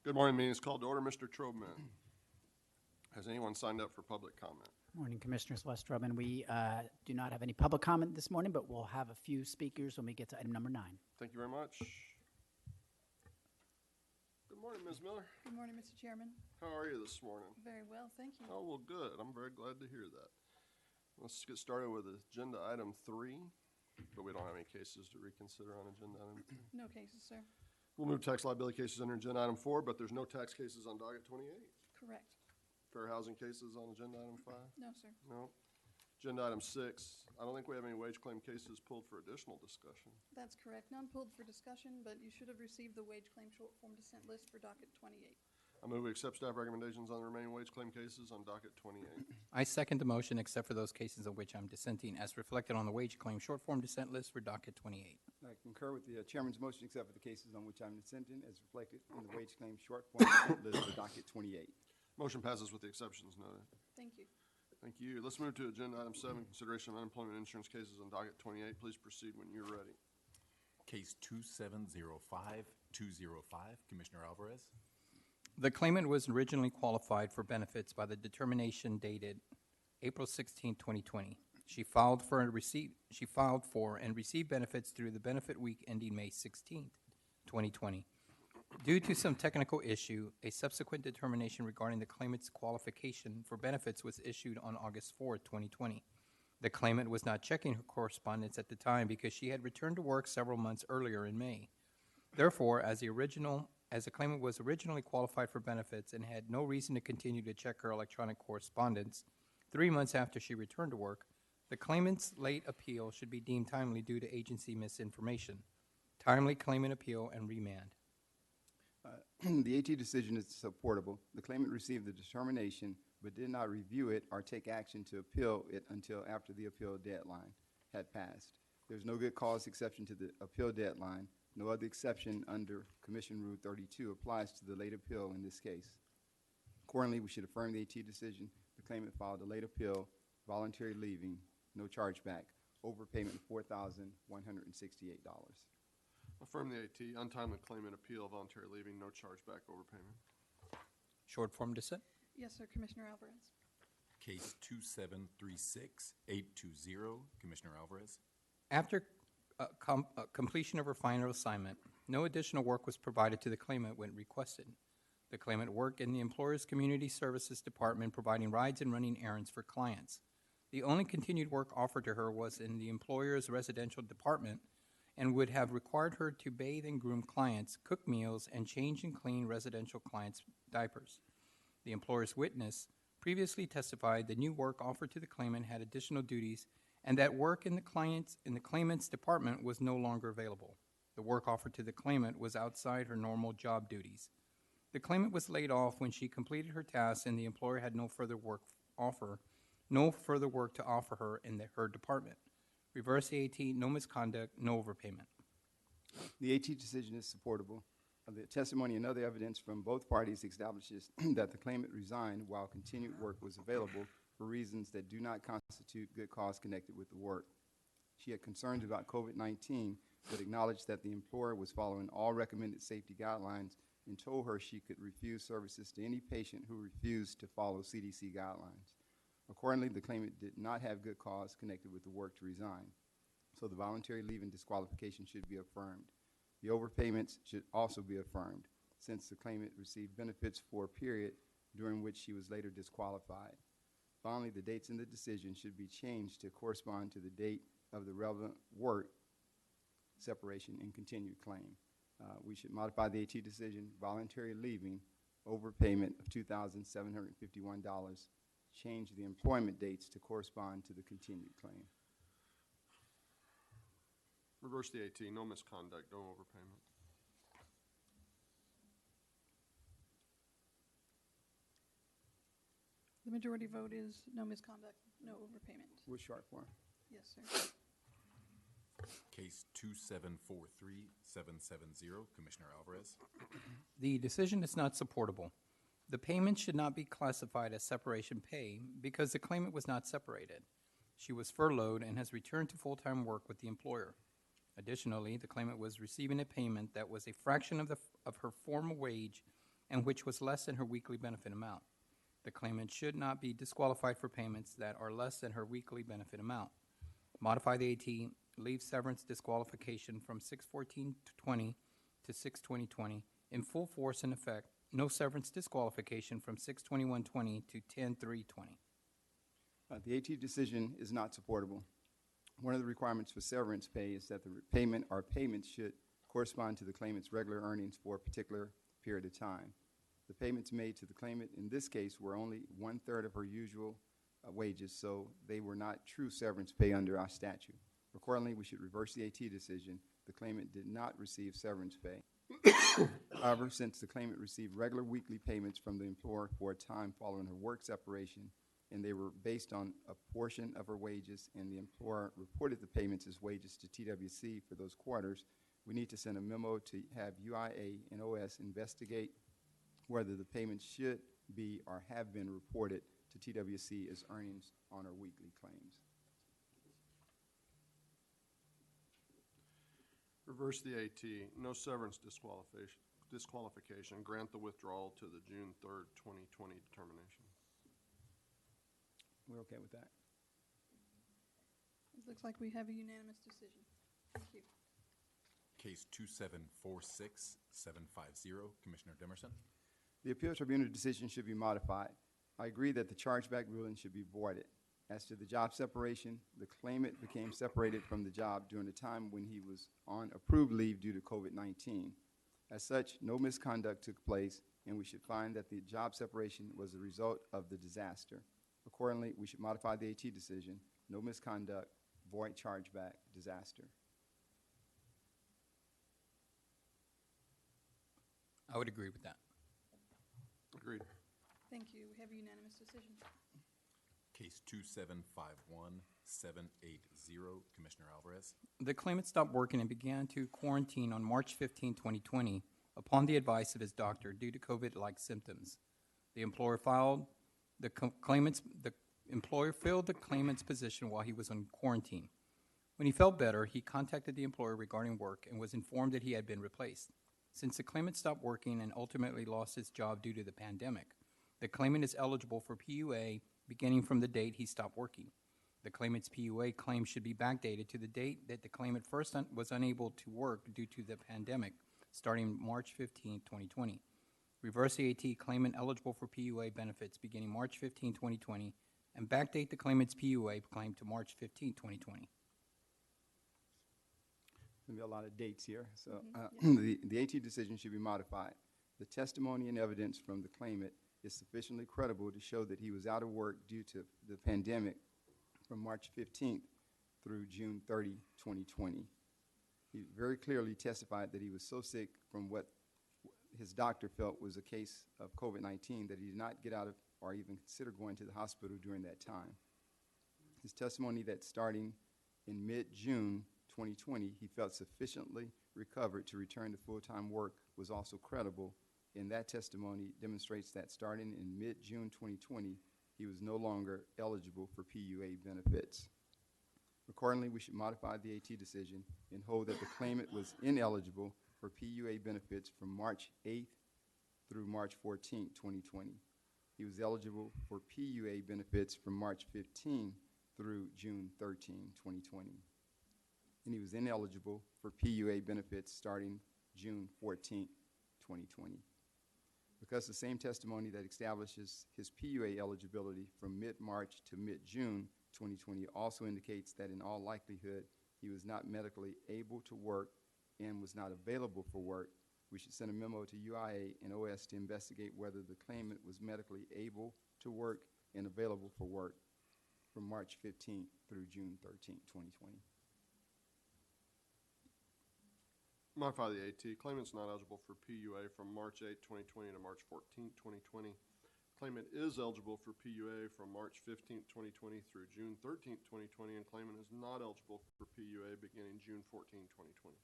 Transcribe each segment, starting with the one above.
Good morning, meeting is called to order. Mr. Trobman, has anyone signed up for public comment? Morning, Commissioners. Wes Drubin. We do not have any public comment this morning, but we'll have a few speakers when we get to item number 9. Thank you very much. Good morning, Ms. Miller. Good morning, Mr. Chairman. How are you this morning? Very well, thank you. Oh, well, good. I'm very glad to hear that. Let's get started with agenda item 3, but we don't have any cases to reconsider on agenda item 3. No cases, sir. We'll move tax liability cases under agenda item 4, but there's no tax cases on docket 28. Correct. Fair housing cases on agenda item 5? No, sir. No. Agenda item 6, I don't think we have any wage claim cases pulled for additional discussion. That's correct. None pulled for discussion, but you should have received the wage claim short form dissent list for docket 28. I move we accept staff recommendations on the remaining wage claim cases on docket 28. I second the motion, except for those cases on which I'm dissenting, as reflected on the wage claim short form dissent list for docket 28. I concur with the chairman's motion, except for the cases on which I'm dissenting, as reflected in the wage claim short form dissent list for docket 28. Motion passes with the exceptions noted. Thank you. Thank you. Let's move to agenda item 7, consideration of unemployment insurance cases on docket 28. Please proceed when you're ready. Case 2705205, Commissioner Alvarez. The claimant was originally qualified for benefits by the determination dated April 16, 2020. She filed for and received benefits through the benefit week ending May 16, 2020. Due to some technical issue, a subsequent determination regarding the claimant's qualification for benefits was issued on August 4, 2020. The claimant was not checking her correspondence at the time because she had returned to work several months earlier in May. Therefore, as the claimant was originally qualified for benefits and had no reason to continue to check her electronic correspondence 3 months after she returned to work, the claimant's late appeal should be deemed timely due to agency misinformation. Timely claimant appeal and remand. The AT decision is supportable. The claimant received the determination but did not review it or take action to appeal it until after the appeal deadline had passed. There's no good cause exception to the appeal deadline. No other exception under Commission Rule 32 applies to the late appeal in this case. Accordingly, we should affirm the AT decision. The claimant filed a late appeal, voluntary leaving, no chargeback, overpayment of $4,168. Affirm the AT, untimely claimant appeal, voluntary leaving, no chargeback, overpayment. Short form dissent. Yes, sir, Commissioner Alvarez. Case 2736820, Commissioner Alvarez. After completion of her final assignment, no additional work was provided to the claimant when requested. The claimant worked in the employer's community services department providing rides and running errands for clients. The only continued work offered to her was in the employer's residential department and would have required her to bathe and groom clients, cook meals, and change and clean residential clients' diapers. The employer's witness previously testified the new work offered to the claimant had additional duties and that work in the claimant's department was no longer available. The work offered to the claimant was outside her normal job duties. The claimant was laid off when she completed her tasks and the employer had no further work to offer her in her department. Reverse the AT, no misconduct, no overpayment. The AT decision is supportable. The testimony and other evidence from both parties establishes that the claimant resigned while continued work was available for reasons that do not constitute good cause connected with the work. She had concerns about COVID-19, but acknowledged that the employer was following all recommended safety guidelines and told her she could refuse services to any patient who refused to follow CDC guidelines. Accordingly, the claimant did not have good cause connected with the work to resign, so the voluntary leave and disqualification should be affirmed. The overpayments should also be affirmed, since the claimant received benefits for a period during which she was later disqualified. Finally, the dates in the decision should be changed to correspond to the date of the relevant work separation and continued claim. We should modify the AT decision, voluntary leaving, overpayment of $2,751, change the employment dates to correspond to the continued claim. Reverse the AT, no misconduct, no overpayment. The majority vote is no misconduct, no overpayment. With short form. Yes, sir. Case 2743770, Commissioner Alvarez. The decision is not supportable. The payment should not be classified as separation pay because the claimant was not separated. She was furloughed and has returned to full-time work with the employer. Additionally, the claimant was receiving a payment that was a fraction of her former wage and which was less than her weekly benefit amount. The claimant should not be disqualified for payments that are less than her weekly benefit amount. Modify the AT, leave severance disqualification from 6/14/20 to 6/20/20 in full force and effect. No severance disqualification from 6/21/20 to 10/3/20. The AT decision is not supportable. One of the requirements for severance pay is that the payment or payments should correspond to the claimant's regular earnings for a particular period of time. The payments made to the claimant in this case were only 1/3 of her usual wages, so they were not true severance pay under our statute. Accordingly, we should reverse the AT decision. The claimant did not receive severance pay. However, since the claimant received regular weekly payments from the employer for a time following her work separation, and they were based on a portion of her wages, and the employer reported the payments as wages to TWC for those quarters, we need to send a memo to have UIA and OS investigate whether the payments should be or have been reported to TWC as earnings on her weekly claims. Reverse the AT, no severance disqualification, grant the withdrawal to the June 3rd, 2020 determination. We're okay with that? It looks like we have a unanimous decision. Thank you. Case 2746750, Commissioner Demerson. The appeal tribunal decision should be modified. I agree that the chargeback ruling should be voided. As to the job separation, the claimant became separated from the job during a time when he was on approved leave due to COVID-19. As such, no misconduct took place, and we should find that the job separation was a result of the disaster. Accordingly, we should modify the AT decision, no misconduct, void chargeback, disaster. I would agree with that. Agreed. Thank you. We have a unanimous decision. Case 2751780, Commissioner Alvarez. The claimant stopped working and began to quarantine on March 15, 2020, upon the advice of his doctor due to COVID-like symptoms. The employer filled the claimant's position while he was on quarantine. When he felt better, he contacted the employer regarding work and was informed that he had been replaced. Since the claimant stopped working and ultimately lost his job due to the pandemic, the claimant is eligible for PUA beginning from the date he stopped working. The claimant's PUA claim should be backdated to the date that the claimant first was unable to work due to the pandemic, starting March 15, 2020. Reverse the AT claimant eligible for PUA benefits beginning March 15, 2020, and backdate the claimant's PUA claim to March 15, 2020. There'll be a lot of dates here. So Yeah. the AT decision should be modified. The testimony and evidence from the claimant is sufficiently credible to show that he was out of work due to the pandemic from March 15th through June 30, 2020. He very clearly testified that he was so sick from what his doctor felt was a case of COVID-19 that he did not get out of or even consider going to the hospital during that time. His testimony that starting in mid-June 2020, he felt sufficiently recovered to return to full-time work was also credible, and that testimony demonstrates that starting in mid-June 2020, he was no longer eligible for PUA benefits. Accordingly, we should modify the AT decision and hold that the claimant was ineligible for PUA benefits from March 8th through March 14th, 2020. He was eligible for PUA benefits from March 15 through June 13, 2020. And he was ineligible for PUA benefits starting June 14, 2020. Because the same testimony that establishes his PUA eligibility from mid-March to mid-June 2020 also indicates that in all likelihood he was not medically able to work and was not available for work, we should send a memo to UIA and OS to investigate whether the claimant was medically able to work and available for work from March 15th through June 13th, 2020. Modify the AT. Claimant's not eligible for PUA from March 8, 2020 to March 14, 2020. Claimant is eligible for PUA from March 15, 2020 through June 13, 2020, and claimant is not eligible for PUA beginning June 14, 2020.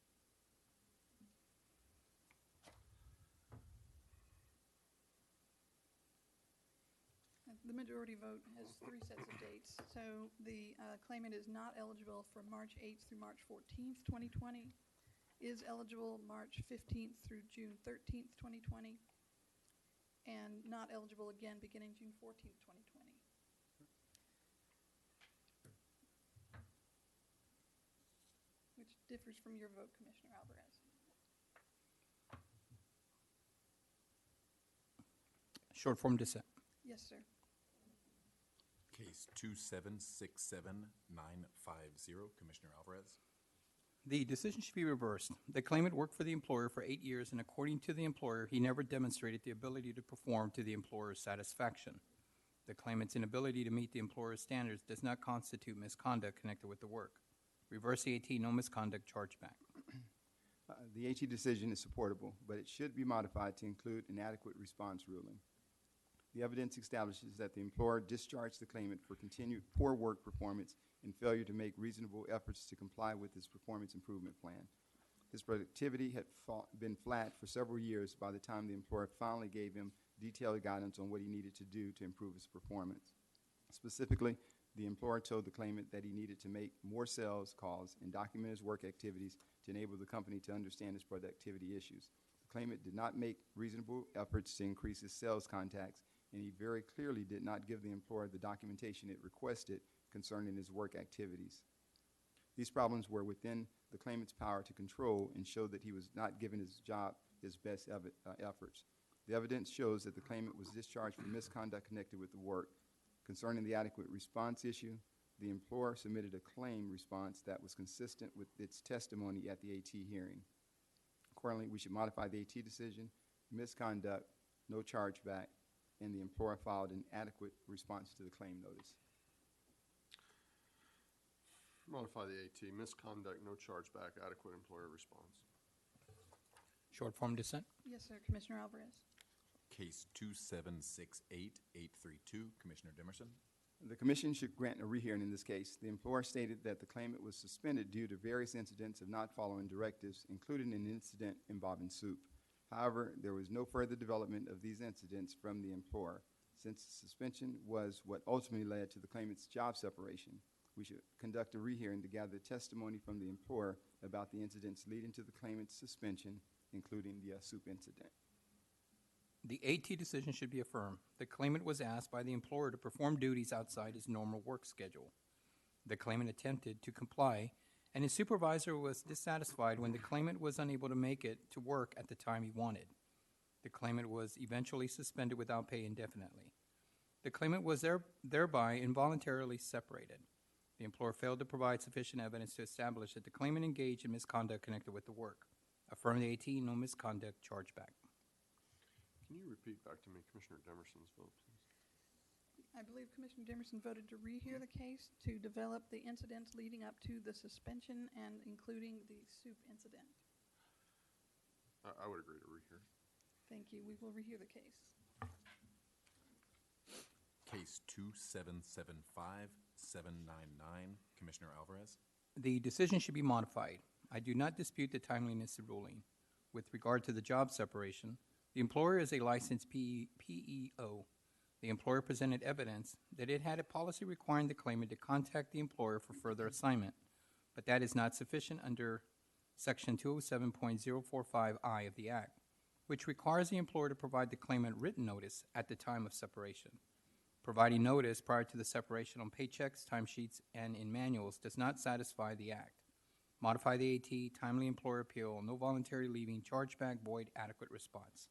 The majority vote has 3 sets of dates. So the claimant is not eligible from March 8th through March 14th, 2020, is eligible March 15th through June 13th, 2020, not eligible again beginning June 14th, 2020. Which differs from your vote, Commissioner Alvarez. Short form dissent. Yes, sir. Case 2767950, Commissioner Alvarez. The decision should be reversed. The claimant worked for the employer for 8 years, and according to the employer, he never demonstrated the ability to perform to the employer's satisfaction. The claimant's inability to meet the employer's standards does not constitute misconduct connected with the work. Reverse the AT, no misconduct, chargeback. The AT decision is supportable, but it should be modified to include an adequate response ruling. The evidence establishes that the employer discharged the claimant for continued poor work performance and failure to make reasonable efforts to comply with his performance improvement plan. His productivity had been flat for several years by the time the employer finally gave him detailed guidance on what he needed to do to improve his performance. Specifically, the employer told the claimant that he needed to make more sales calls and document his work activities to enable the company to understand his productivity issues. The claimant did not make reasonable efforts to increase his sales contacts, and he very clearly did not give the employer the documentation it requested concerning his work activities. These problems were within the claimant's power to control and showed that he was not giving his job his best efforts. The evidence shows that the claimant was discharged for misconduct connected with the work. Concerning the adequate response issue, the employer submitted a claim response that was consistent with its testimony at the AT hearing. Accordingly, we should modify the AT decision, misconduct, no chargeback, and the employer filed an adequate response to the claim notice. Modify the AT, misconduct, no chargeback, adequate employer response. Short form dissent. Yes, sir, Commissioner Alvarez. Case 2768832, Commissioner Demerson. The commission should grant a rehearing in this case. The employer stated that the claimant was suspended due to various incidents of not following directives, including an incident involving soup. However, there was no further development of these incidents from the employer. Since the suspension was what ultimately led to the claimant's job separation, we should conduct a rehearing to gather testimony from the employer about the incidents leading to the claimant's suspension, including the soup incident. The AT decision should be affirmed. The claimant was asked by the employer to perform duties outside his normal work schedule. The claimant attempted to comply, and his supervisor was dissatisfied when the claimant was unable to make it to work at the time he wanted. The claimant was eventually suspended without pay indefinitely. The claimant was thereby involuntarily separated. The employer failed to provide sufficient evidence to establish that the claimant engaged in misconduct connected with the work. Affirm the AT, no misconduct, chargeback. Can you repeat back to me Commissioner Demerson's vote, please? I believe Commissioner Demerson voted to rehear the case to develop the incidents leading up to the suspension and including the soup incident. I would agree to rehear. Thank you. We will rehear the case. Case 2775799, Commissioner Alvarez. The decision should be modified. I do not dispute the timeliness of ruling. With regard to the job separation, the employer is a licensed PEO. The employer presented evidence that it had a policy requiring the claimant to contact the employer for further assignment, but that is not sufficient under Section 207.045I of the Act, which requires the employer to provide the claimant written notice at the time of separation. Providing notice prior to the separation on paychecks, timesheets, and in manuals does not satisfy the Act. Modify the AT, timely employer appeal, no voluntary leaving, chargeback, void, adequate response.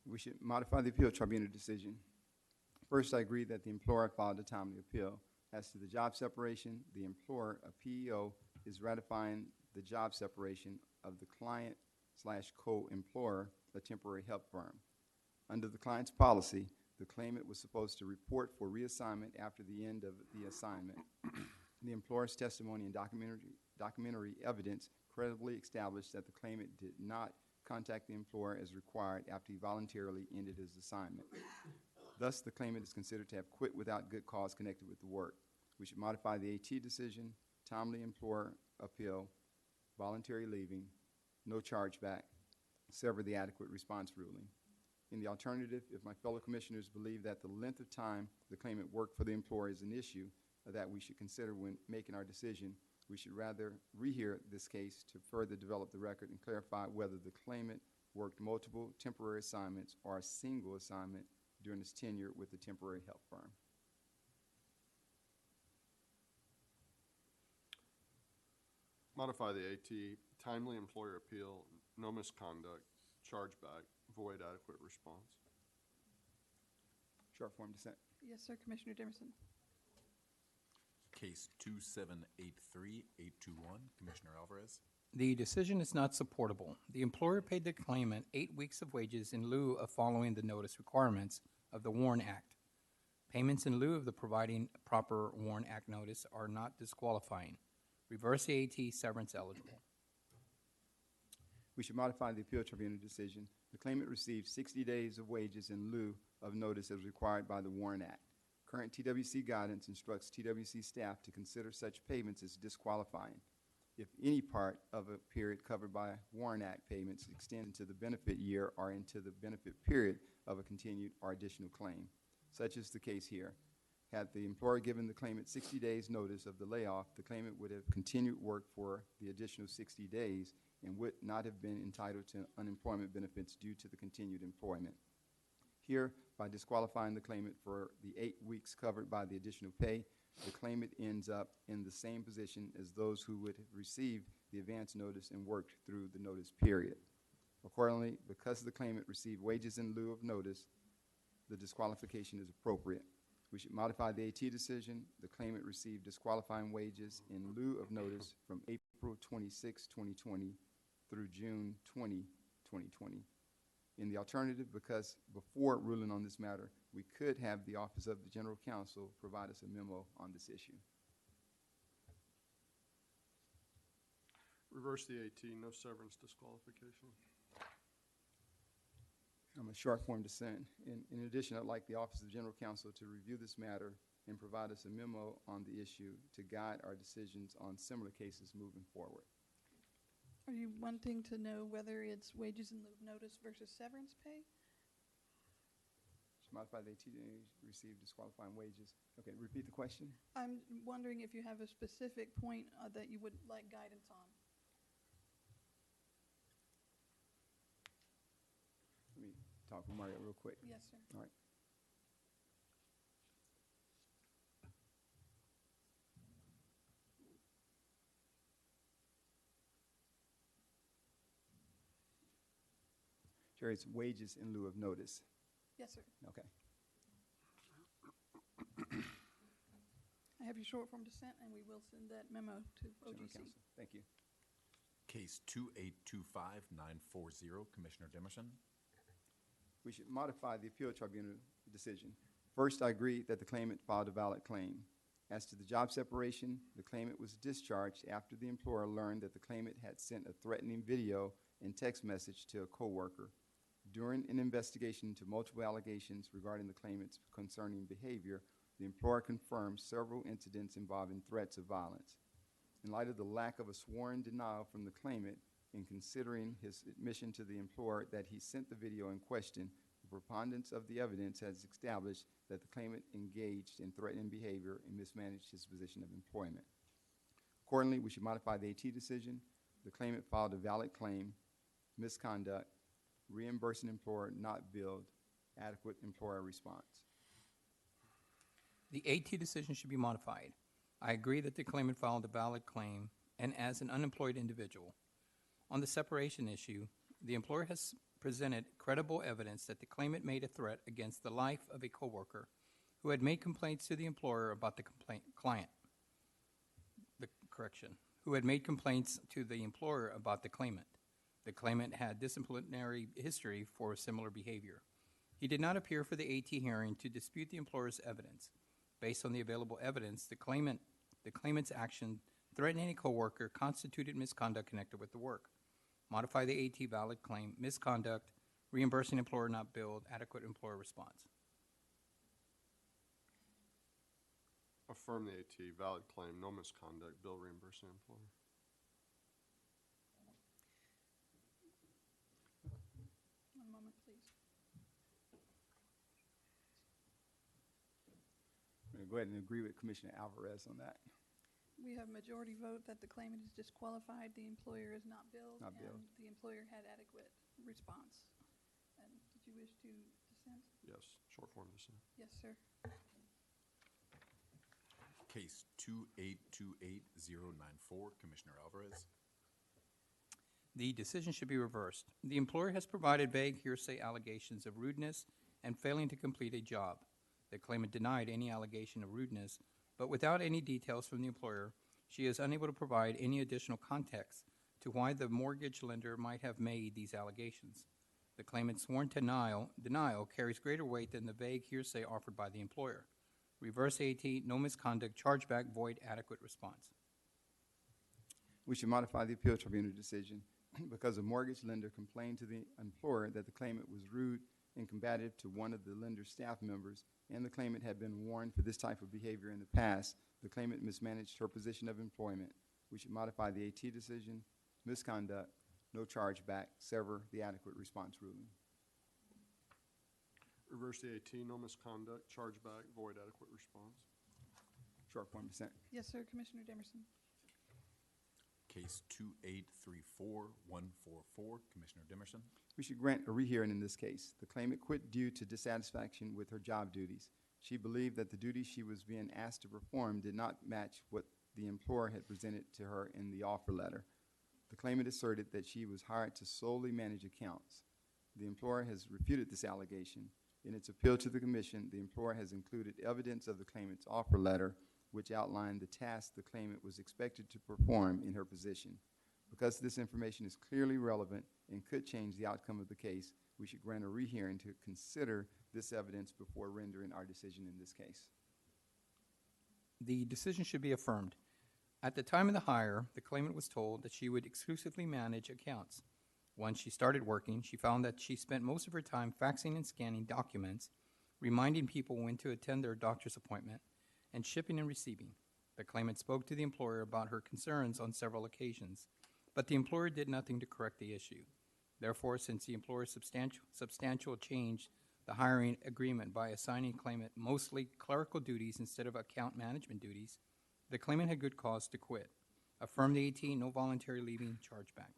We should modify the appeal tribunal decision. First, I agree that the employer filed a timely appeal. As to the job separation, the employer, a PEO, is ratifying the job separation of the client/co-employer, a temporary help firm. Under the client's policy, the claimant was supposed to report for reassignment after the end of the assignment. The employer's testimony and documentary evidence credibly established that the claimant did not contact the employer as required after he voluntarily ended his assignment. Thus, the claimant is considered to have quit without good cause connected with the work. We should modify the AT decision, timely employer appeal, voluntary leaving, no chargeback, sever the adequate response ruling. In the alternative, if my fellow commissioners believe that the length of time the claimant worked for the employer is an issue that we should consider when making our decision, we should rather rehear this case to further develop the record and clarify whether the claimant worked multiple temporary assignments or a single assignment during his tenure with the temporary help firm. Modify the AT, timely employer appeal, no misconduct, chargeback, void adequate response. Short form dissent. Yes, sir, Commissioner Dimerson. Case 2783821, Commissioner Alvarez. The decision is not supportable. The employer paid the claimant 8 weeks of wages in lieu of following the notice requirements of the WARN Act. Payments in lieu of the providing proper WARN Act notice are not disqualifying. Reverse the AT, severance eligible. We should modify the appeal tribunal decision. The claimant received 60 days of wages in lieu of notice as required by the WARN Act. Current TWC guidance instructs TWC staff to consider such payments as disqualifying if any part of a period covered by WARN Act payments extend into the benefit year or into the benefit period of a continued or additional claim. Such is the case here. Had the employer given the claimant 60 days notice of the layoff, the claimant would have continued work for the additional 60 days and would not have been entitled to unemployment benefits due to the continued employment. Here, by disqualifying the claimant for the 8 weeks covered by the additional pay, the claimant ends up in the same position as those who would have received the advance notice and worked through the notice period. Accordingly, because the claimant received wages in lieu of notice, the disqualification is appropriate. We should modify the AT decision. The claimant received disqualifying wages in lieu of notice from April 26, 2020 through June 20, 2020. In the alternative, because before ruling on this matter, we could have the Office of the General Counsel provide us a memo on this issue. Reverse the AT, no severance disqualification. I'm a short form dissent. In addition, I'd like the Office of General Counsel to review this matter and provide us a memo on the issue to guide our decisions on similar cases moving forward. Are you wanting to know whether it's wages in lieu of notice versus severance pay? Should modify the AT to receive disqualifying wages. Okay, repeat the question. I'm wondering if you have a specific point that you would like guidance on. Let me talk with Mario real quick. Yes, sir. All right. Jerry, it's wages in lieu of notice. Yes, sir. Okay. I have your short form dissent, and we will send that memo to General OGC. Counsel. Thank you. Case 2825940, Commissioner Dimerson. We should modify the appeal tribunal decision. First, I agree that the claimant filed a valid claim. As to the job separation, the claimant was discharged after the employer learned that the claimant had sent a threatening video and text message to a coworker. During an investigation into multiple allegations regarding the claimant's concerning behavior, the employer confirmed several incidents involving threats of violence. In light of the lack of a sworn denial from the claimant, in considering his admission to the employer that he sent the video in question, the preponderance of the evidence has established that the claimant engaged in threatening behavior and mismanaged his position of employment. Accordingly, we should modify the AT decision. The claimant filed a valid claim, misconduct, reimbursing employer not billed, adequate employer response. The AT decision should be modified. I agree that the claimant filed a valid claim and as an unemployed individual. On the separation issue, the employer has presented credible evidence that the claimant made a threat against the life of a coworker who had made complaints to the employer about the who had made complaints to the employer about the claimant. The claimant had disciplinary history for similar behavior. He did not appear for the AT hearing to dispute the employer's evidence. Based on the available evidence, the claimant's action threatening a coworker constituted misconduct connected with the work. Modify the AT valid claim, misconduct, reimbursing employer not billed, adequate employer response. Affirm the AT, valid claim, no misconduct, bill reimbursing employer. One moment, please. I'm going to go ahead and agree with Commissioner Alvarez on that. We have majority vote that the claimant is disqualified, the employer is not billed, Not billed. and the employer had adequate response. And did you wish to dissent? Yes, short form dissent. Yes, sir. Case 2828094, Commissioner Alvarez. The decision should be reversed. The employer has provided vague hearsay allegations of rudeness and failing to complete a job. The claimant denied any allegation of rudeness, but without any details from the employer, she is unable to provide any additional context to why the mortgage lender might have made these allegations. The claimant's sworn denial carries greater weight than the vague hearsay offered by the employer. Reverse AT, no misconduct, chargeback, void, adequate response. We should modify the appeal tribunal decision because a mortgage lender complained to the employer that the claimant was rude and combative to one of the lender's staff members, and the claimant had been warned for this type of behavior in the past. The claimant mismanaged her position of employment. We should modify the AT decision, misconduct, no chargeback, sever the adequate response ruling. Reverse the AT, no misconduct, chargeback, void adequate response. Short form dissent. Yes, sir. Commissioner Demerson. Case 2834144, Commissioner Dimerson. We should grant a rehearing in this case. The claimant quit due to dissatisfaction with her job duties. She believed that the duties she was being asked to perform did not match what the employer had presented to her in the offer letter. The claimant asserted that she was hired to solely manage accounts. The employer has refuted this allegation. In its appeal to the commission, the employer has included evidence of the claimant's offer letter, which outlined the tasks the claimant was expected to perform in her position. Because this information is clearly relevant and could change the outcome of the case, we should grant a rehearing to consider this evidence before rendering our decision in this case. The decision should be affirmed. At the time of the hire, the claimant was told that she would exclusively manage accounts. Once she started working, she found that she spent most of her time faxing and scanning documents, reminding people when to attend their doctor's appointment, and shipping and receiving. The claimant spoke to the employer about her concerns on several occasions, but the employer did nothing to correct the issue. Therefore, since the employer substantial changed the hiring agreement by assigning claimant mostly clerical duties instead of account management duties, the claimant had good cause to quit. Affirm the AT, no voluntary leaving, chargeback.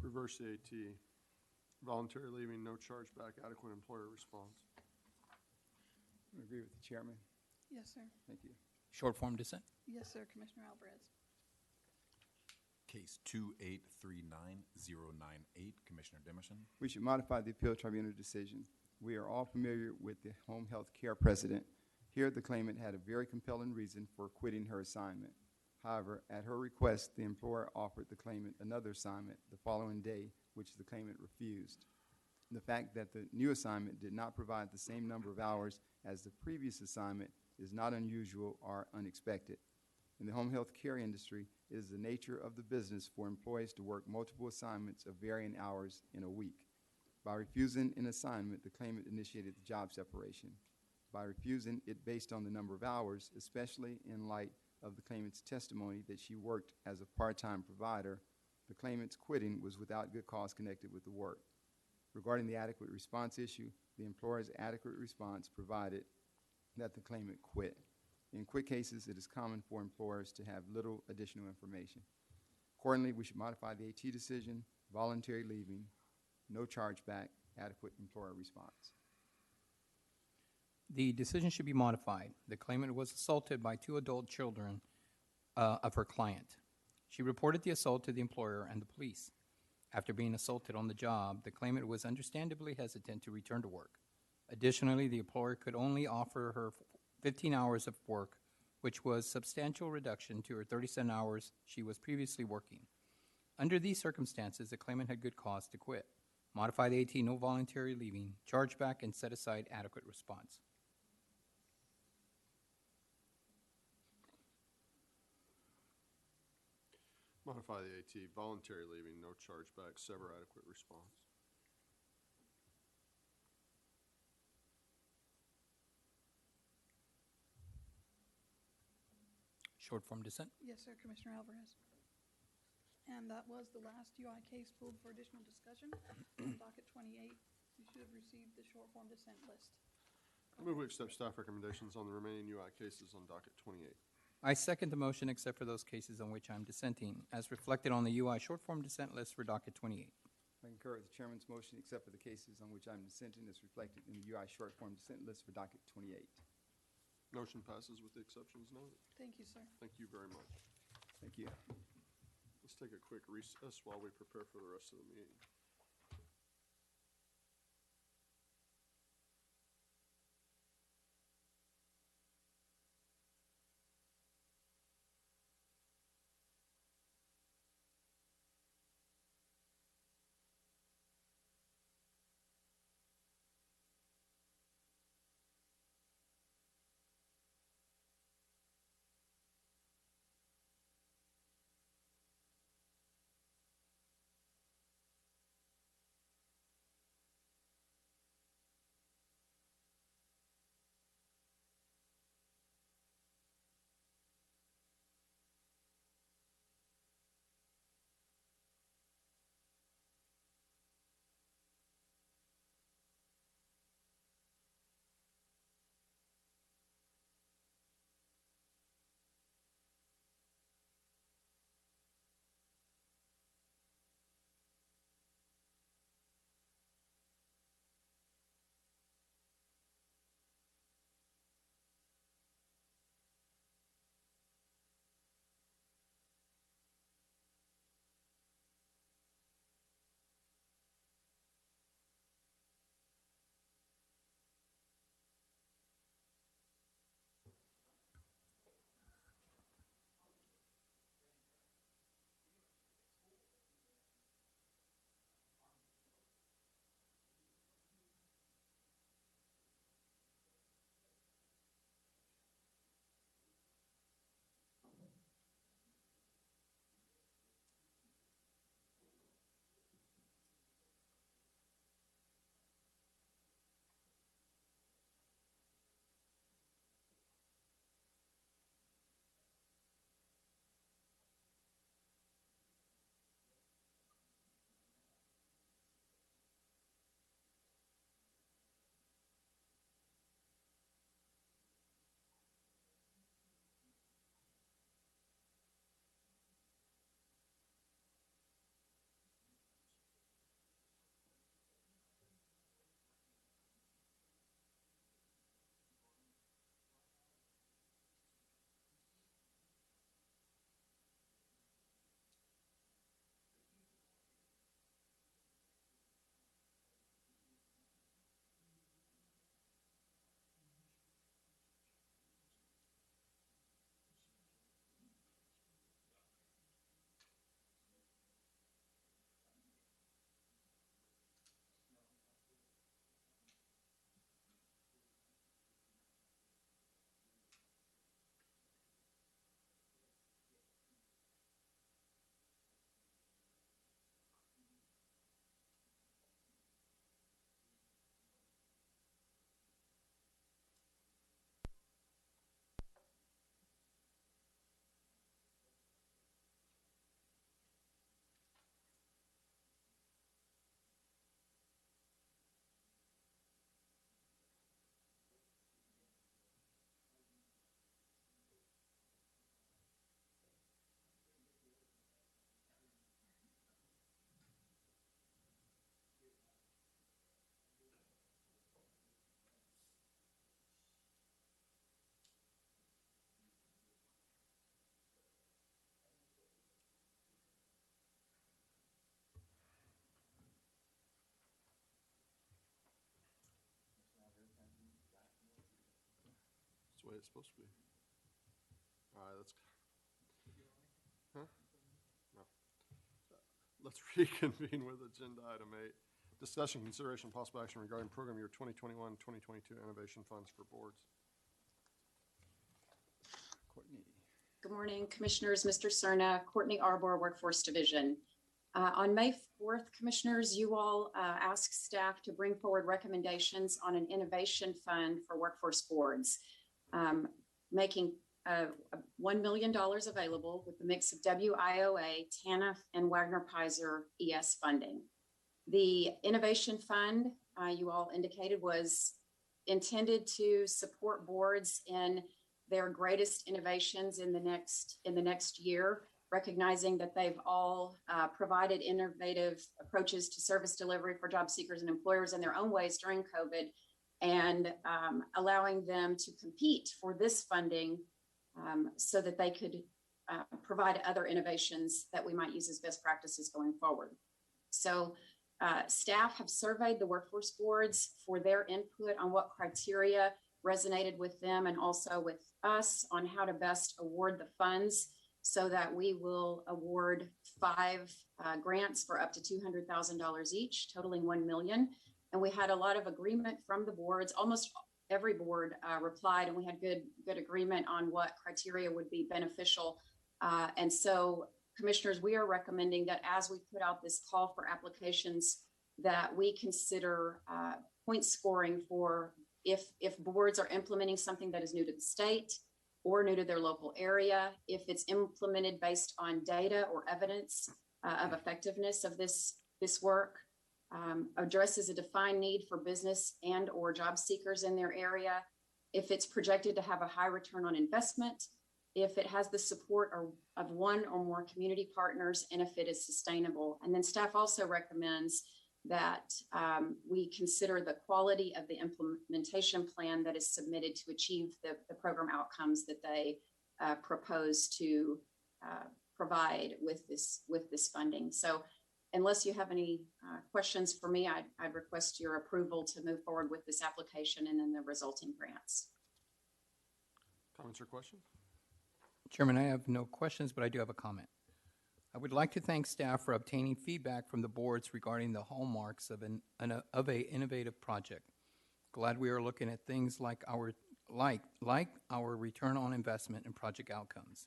Reverse the AT, voluntary leaving, no chargeback, adequate employer response. I agree with the chairman. Yes, sir. Thank you. Short form dissent. Yes, sir. Commissioner Alvarez. Case 2839098, Commissioner Dimerson. We should modify the appeal tribunal decision. We are all familiar with the home health care precedent. Here, the claimant had a very compelling reason for quitting her assignment. However, at her request, the employer offered the claimant another assignment the following day, which the claimant refused. The fact that the new assignment did not provide the same number of hours as the previous assignment is not unusual or unexpected. In the home health care industry, it is the nature of the business for employees to work multiple assignments of varying hours in a week. By refusing an assignment, the claimant initiated the job separation. By refusing it based on the number of hours, especially in light of the claimant's testimony that she worked as a part-time provider, the claimant's quitting was without good cause connected with the work. Regarding the adequate response issue, the employer's adequate response provided that the claimant quit. In quit cases, it is common for employers to have little additional information. Accordingly, we should modify the AT decision, voluntary leaving, no chargeback, adequate employer response. The decision should be modified. The claimant was assaulted by 2 adult children of her client. She reported the assault to the employer and the police. After being assaulted on the job, the claimant was understandably hesitant to return to work. Additionally, the employer could only offer her 15 hours of work, which was a substantial reduction to her 37 hours she was previously working. Under these circumstances, the claimant had good cause to quit. Modify the AT, no voluntary leaving, chargeback, and set aside adequate response. Modify the AT, voluntary leaving, no chargeback, sever adequate response. Short form dissent. Yes, sir. Commissioner Alvarez. And that was the last UI case pulled for additional discussion. On docket 28, you should have received the short form dissent list. I move we accept staff recommendations on the remaining UI cases on docket 28. I second the motion except for those cases on which I'm dissenting, as reflected on the UI short form dissent list for docket 28. I concur with the chairman's motion, except for the cases on which I'm dissenting, as reflected in the UI short form dissent list for docket 28. Motion passes with the exceptions noted. Thank you, sir. Thank you very much. Thank you. Let's take a quick recess while we prepare for the rest of the meeting. That's the way it's supposed to be. All right, huh? No. Let's reconvene with agenda item 8. Discussion, consideration, possible action regarding program year 2021-2022 innovation funds for boards. Courtney. Good morning, Commissioners. Mr. Cerna, Courtney Arbor, Workforce Division. On May 4th, Commissioners, you all asked staff to bring forward recommendations on an innovation fund for workforce boards, making $1 million available with a mix of WIOA, TANF, and Wagner-Pfizer ES funding. The innovation fund, you all indicated, was intended to support boards in their greatest innovations in the next year, recognizing that they've all provided innovative approaches to service delivery for job seekers and employers in their own ways during COVID, and allowing them to compete for this funding so that they could provide other innovations that we might use as best practices going forward. So staff have surveyed the workforce boards for their input on what criteria resonated with them and also with us on how to best award the funds, so that we will award 5 grants for up to $200,000 each, totaling $1 million. And we had a lot of agreement from the boards. Almost every board replied, and we had good agreement on what criteria would be beneficial. And so, Commissioners, we are recommending that as we put out this call for applications, that we consider point scoring for if boards are implementing something that is new to the state or new to their local area, if it's implemented based on data or evidence of effectiveness of this work, addresses a defined need for business and or job seekers in their area, if it's projected to have a high return on investment, if it has the support of one or more community partners, and if it is sustainable. And then staff also recommends that we consider the quality of the implementation plan that is submitted to achieve the program outcomes that they propose to provide with this funding. So unless you have any questions for me, I'd request your approval to move forward with this application and then the resulting grants. Comments or questions? Chairman, I have no questions, but I do have a comment. I would like to thank staff for obtaining feedback from the boards regarding the hallmarks of an innovative project. Glad we are looking at things like our return on investment and project outcomes.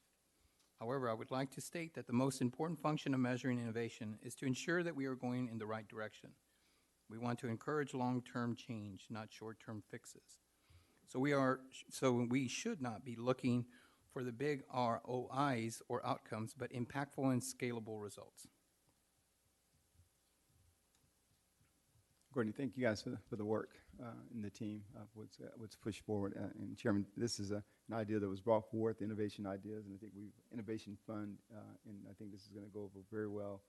However, I would like to state that the most important function of measuring innovation is to ensure that we are going in the right direction. We want to encourage long-term change, not short-term fixes. So we should not be looking for the big ROIs or outcomes, but impactful and scalable results. Courtney, thank you guys for the work in the team of what's pushed forward. And Chairman, this is an idea that was brought forth, innovation ideas, and I think innovation fund, and I think this is going to go over very well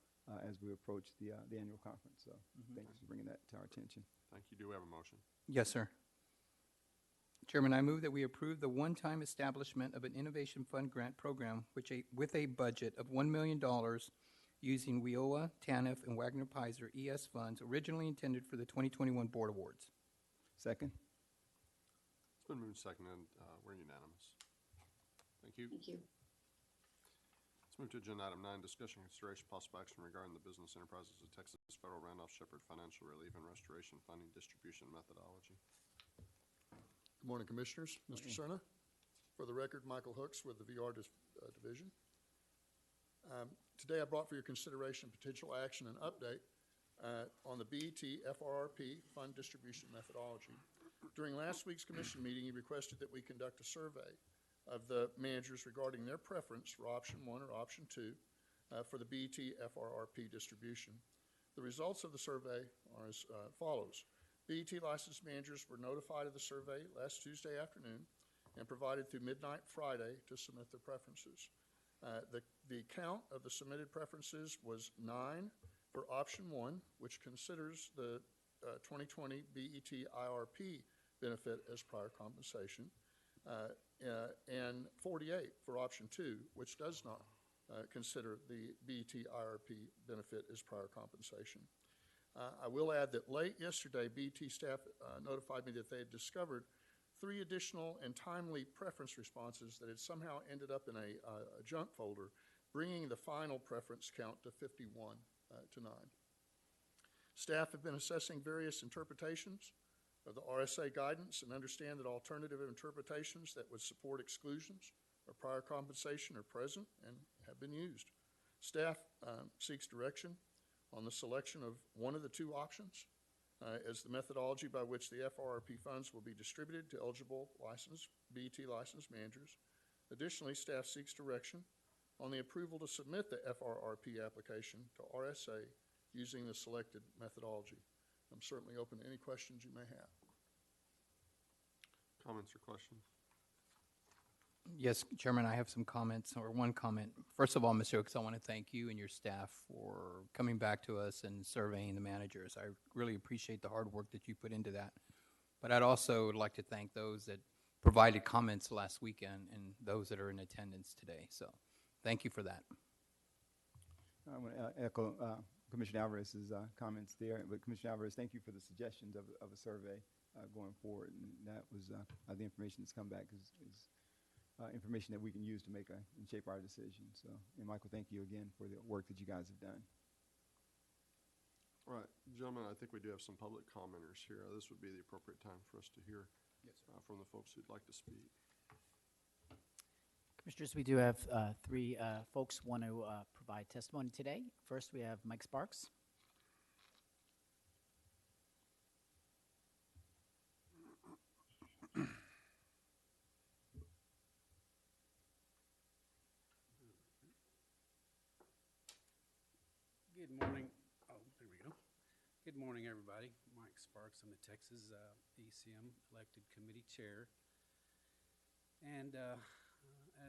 as we approach the annual conference. So thanks for bringing that to our attention. Thank you. Do we have a motion? Yes, sir. Chairman, I move that we approve the one-time establishment of an Innovation Fund grant program with a budget of $1 million using WIOA, TANF, and Wagner Pizer ES funds originally intended for the 2021 Board Awards. Second. It's been moved and seconded. We're unanimous. Thank you. Thank you. Let's move to agenda item 9, discussion, consideration, possible action regarding the business enterprises of Texas Federal Randolph Shepherd Financial Relief and Restoration Funding Distribution Methodology. Good morning, Commissioners. Mr. Cerna. For the record, Michael Hooks with the VR Division. Today I brought for your consideration potential action and update on the BET FRRP Fund Distribution Methodology. During last week's Commission meeting, you requested that we conduct a survey of the managers regarding their preference for option 1 or option 2 for the BET FRRP distribution. The results of the survey are as follows. BET licensed managers were notified of the survey last Tuesday afternoon and provided through midnight Friday to submit their preferences. The count of the submitted preferences was 9 for option 1, which considers the 2020 BET IRP benefit as prior compensation, and 48 for option 2, which does not consider the BET IRP benefit as prior compensation. I will add that late yesterday, BET staff notified me that they had discovered 3 additional and timely preference responses that had somehow ended up in a junk folder, bringing the final preference count to 51 to 9. Staff have been assessing various interpretations of the RSA guidance and understand that alternative interpretations that would support exclusions or prior compensation are present and have been used. Staff seeks direction on the selection of one of the 2 options as the methodology by which the FRRP funds will be distributed to eligible BET licensed managers. Additionally, staff seeks direction on the approval to submit the FRRP application to RSA using the selected methodology. I'm certainly open to any questions you may have. Comments or questions? Yes, Chairman, I have some comments, or one comment. First of all, Mr. Oaks, I want to thank you and your staff for coming back to us and surveying the managers. I really appreciate the hard work that you put into that. But I'd also like to thank those that provided comments last weekend and those that are in attendance today. So thank you for that. I want to echo Commissioner Alvarez's comments there. But Commissioner Alvarez, thank you for the suggestions of a survey going forward. And that was the information that's come back is information that we can use to make and shape our decision. So, and Michael, thank you again for the work that you guys have done. All right, gentlemen, I think we do have some public commenters here. This would be the appropriate time for us to hear from the folks who'd like to speak. Commissioners, we do have three folks want to provide testimony today. First, we have Mike Sparks. Good morning. Oh, there we go. Good morning, everybody. Mike Sparks. I'm the Texas ECM elected committee chair. And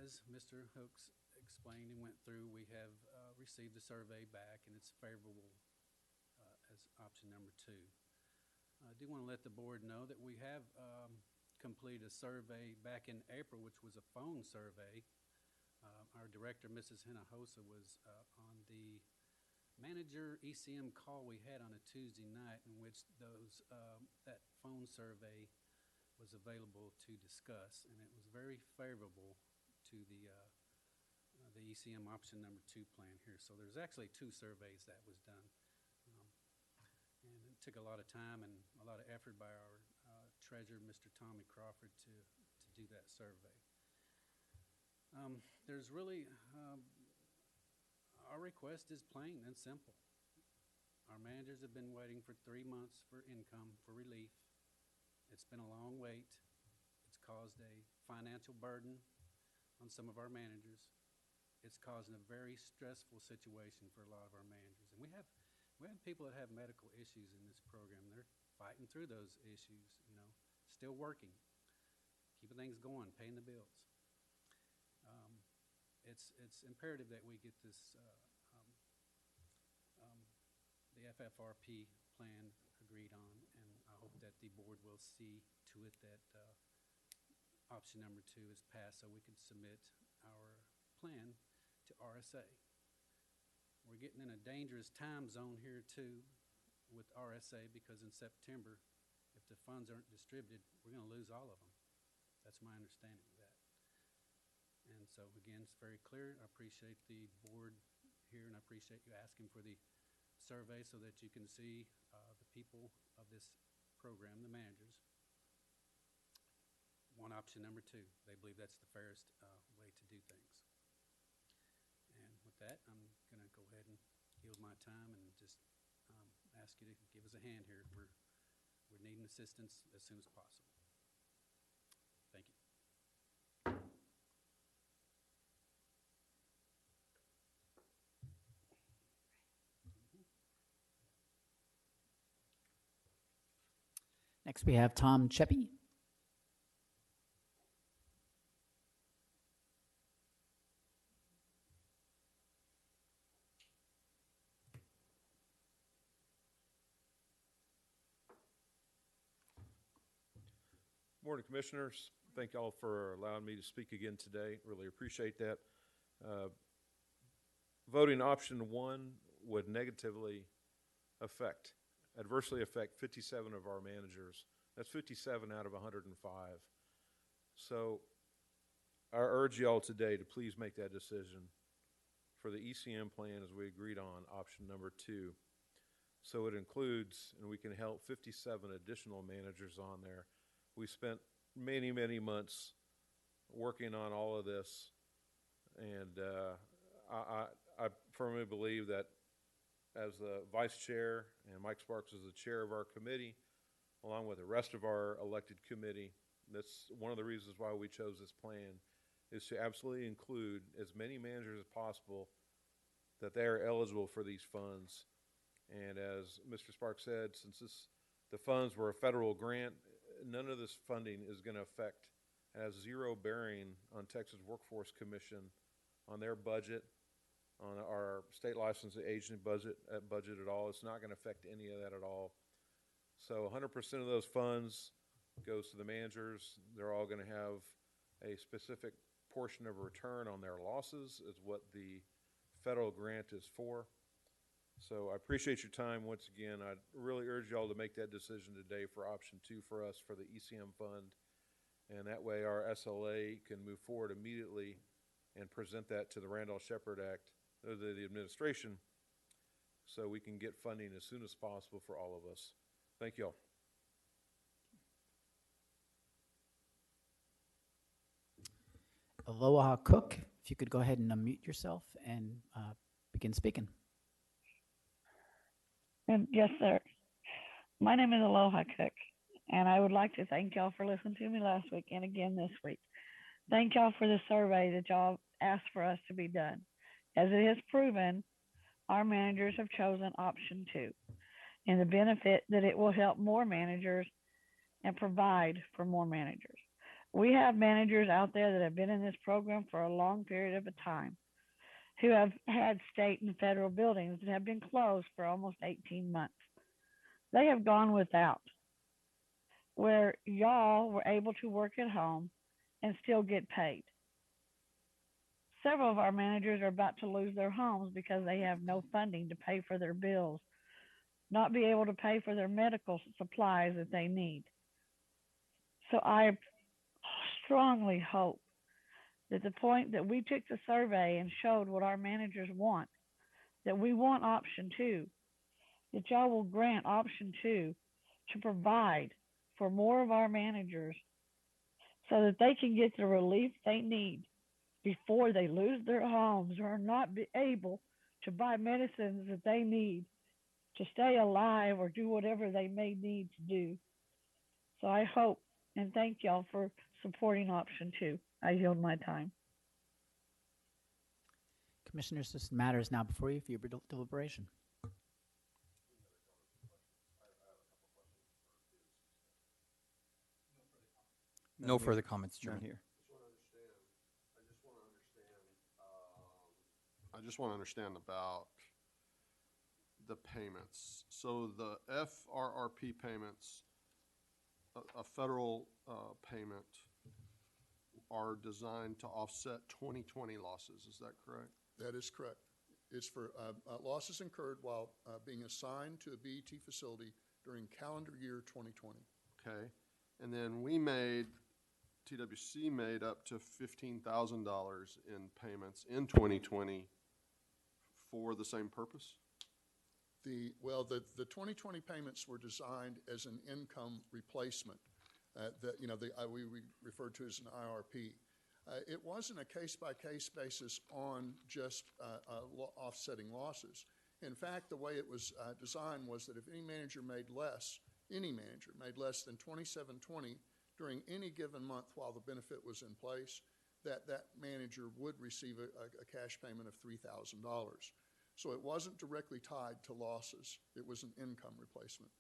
as Mr. Hooks explained and went through, we have received the survey back, and it's favorable as option number 2. I do want to let the board know that we have completed a survey back in April, which was a phone survey. Our director, Mrs. Hinojosa, was on the manager ECM call we had on a Tuesday night, in which that phone survey was available to discuss, and it was very favorable to the ECM option number 2 plan here. So there's actually 2 surveys that was done, and it took a lot of time and a lot of effort by our treasurer, Mr. Tommy Crawford, to do that survey. There's really our request is plain and simple. Our managers have been waiting for 3 months for income, for relief. It's been a long wait. It's caused a financial burden on some of our managers. It's causing a very stressful situation for a lot of our managers. And we have people that have medical issues in this program. They're fighting through those issues, still working, keeping things going, paying the bills. It's imperative that we get this the FFRP plan agreed on, and I hope that the board will see to it that option number 2 is passed so we can submit our plan to RSA. We're getting in a dangerous time zone here too with RSA, because in September, if the funds aren't distributed, we're going to lose all of them. That's my understanding of that. And so, again, it's very clear. I appreciate the board here, and I appreciate you asking for the survey so that you can see the people of this program, the managers, want option number 2. They believe that's the fairest way to do things. And with that, I'm going to go ahead and yield my time and just ask you to give us a hand here. We're needing assistance as soon as possible. Thank you. Next, we have Tom Cheppy. Morning, Commissioners. Thank y'all for allowing me to speak again today. Really appreciate that. Voting option 1 would adversely affect 57 of our managers. That's 57 out of 105. So I urge y'all today to please make that decision for the ECM plan as we agreed on option number 2. So it includes, and we can help 57 additional managers on there. We spent many, many months working on all of this, and I firmly believe that as the vice chair, and Mike Sparks is the chair of our committee, along with the rest of our elected committee, that's one of the reasons why we chose this plan, is to absolutely include as many managers as possible that they are eligible for these funds. And as Mr. Sparks said, since the funds were a federal grant, none of this funding is going to affect has zero bearing on Texas Workforce Commission, on their budget, on our state licensing agent budget at all. It's not going to affect any of that at all. So 100% of those funds goes to the managers. They're all going to have a specific portion of a return on their losses is what the federal grant is for. So I appreciate your time once again. I really urge y'all to make that decision today for option 2 for us for the ECM fund. And that way our SLA can move forward immediately and present that to the Randolph-Shepard Act, the administration, so we can get funding as soon as possible for all of us. Thank you all. Aloha Cook, if you could go ahead and unmute yourself and begin speaking. Yes, sir. My name is Aloha Cook, and I would like to thank y'all for listening to me last week and again this week. Thank y'all for the survey that y'all asked for us to be done. As it has proven, our managers have chosen option 2 and the benefit that it will help more managers and provide for more managers. We have managers out there that have been in this program for a long period of time who have had state and federal buildings that have been closed for almost 18 months. They have gone without, where y'all were able to work at home and still get paid. Several of our managers are about to lose their homes because they have no funding to pay for their bills, not be able to pay for their medical supplies that they need. So I strongly hope that the point that we took the survey and showed what our managers want, that we want option 2, that y'all will grant option 2 to provide for more of our managers so that they can get the relief they need before they lose their homes or not be able to buy medicines that they need to stay alive or do whatever they may need to do. So I hope and thank y'all for supporting option 2. I yield my time. Commissioners, this matter is now before you for your deliberation. No further comments, Chairman. None here. I just want to understand about the payments. So the FRRP payments, a federal payment, are designed to offset 2020 losses. Is that correct? That is correct. It's for losses incurred while being assigned to a BET facility during calendar year 2020. Okay. And then TWC made up to $15,000 in payments in 2020 for the same purpose? The 2020 payments were designed as an income replacement we referred to as an IRP. It wasn't a case-by-case basis on just offsetting losses. In fact, the way it was designed was that if any manager made less than $27.20 during any given month while the benefit was in place, that manager would receive a cash payment of $3,000. So it wasn't directly tied to losses. It was an income replacement.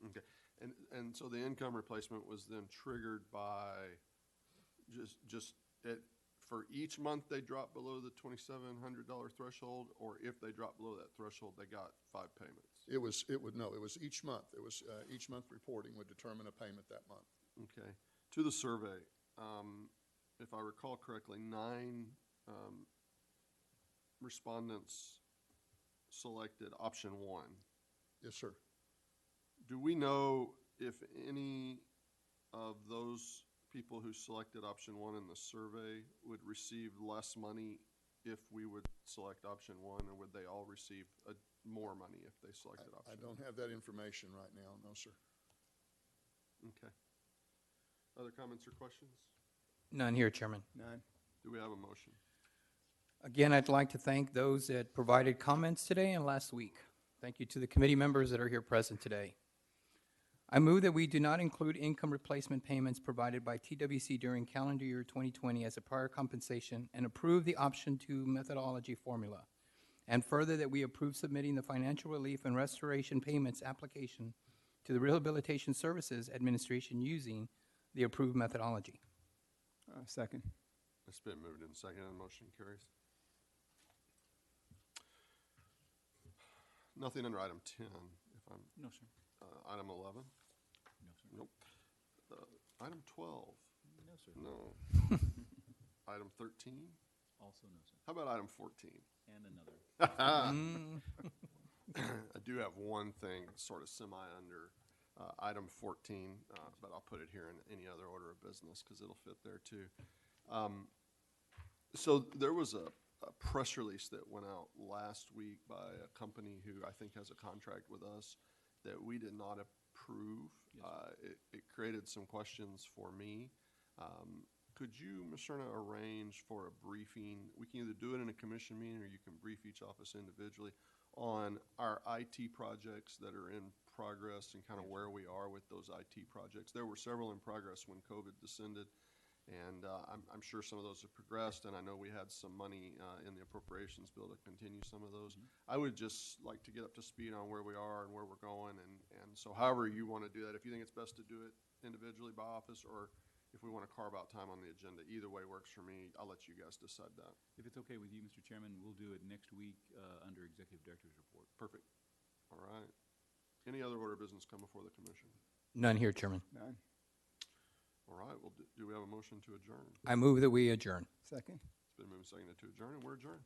Okay. And so the income replacement was then triggered by for each month they dropped below the $2,700 threshold, or if they dropped below that threshold, they got 5 payments? It was each month. It was each month reporting would determine a payment that month. Okay. To the survey, if I recall correctly, 9 respondents selected option 1. Yes, sir. Do we know if any of those people who selected option 1 in the survey would receive less money if we would select option 1, or would they all receive more money if they selected option 1? I don't have that information right now, no, sir. Okay. Other comments or questions? None here, Chairman. None. Do we have a motion? Again, I'd like to thank those that provided comments today and last week. Thank you to the committee members that are here present today. I move that we do not include income replacement payments provided by TWC during calendar year 2020 as a prior compensation and approve the option 2 methodology formula. And further, that we approve submitting the financial relief and restoration payments application to the Rehabilitation Services Administration using the approved methodology. Second. It's been moved and seconded, and motion carries. Nothing under item 10, if I'm, No, sir. item 11? No, sir. Nope. Item 12? No, sir. No. Item 13? Also no, sir. How about item 14? And another. Mm, I do have one thing sort of semi under item 14, but I'll put it here in any other order of business because it'll fit there too. So there was a press release that went out last week by a company who I think has a contract with us that we did not approve. It created some questions for me. Could you, Ms. Cerna, arrange for a briefing? We can either do it in a commission meeting or you can brief each office individually on our IT projects that are in progress and kind of where we are with those IT projects. There were several in progress when COVID descended, and I'm sure some of those have progressed, and I know we had some money in the appropriations bill to continue some of those. I would just like to get up to speed on where we are and where we're going, and so however you want to do that, if you think it's best to do it individually by office, or if we want to carve out time on the agenda, either way works for me. I'll let you guys decide that. If it's okay with you, Mr. Chairman, we'll do it next week under Executive Director's Report. Perfect. All right. Any other order of business come before the commission? none here, Chairman. None. All right, well, do we have a motion to adjourn? I move that we adjourn. Second. It's been moved and seconded to adjourn, and we're adjourned.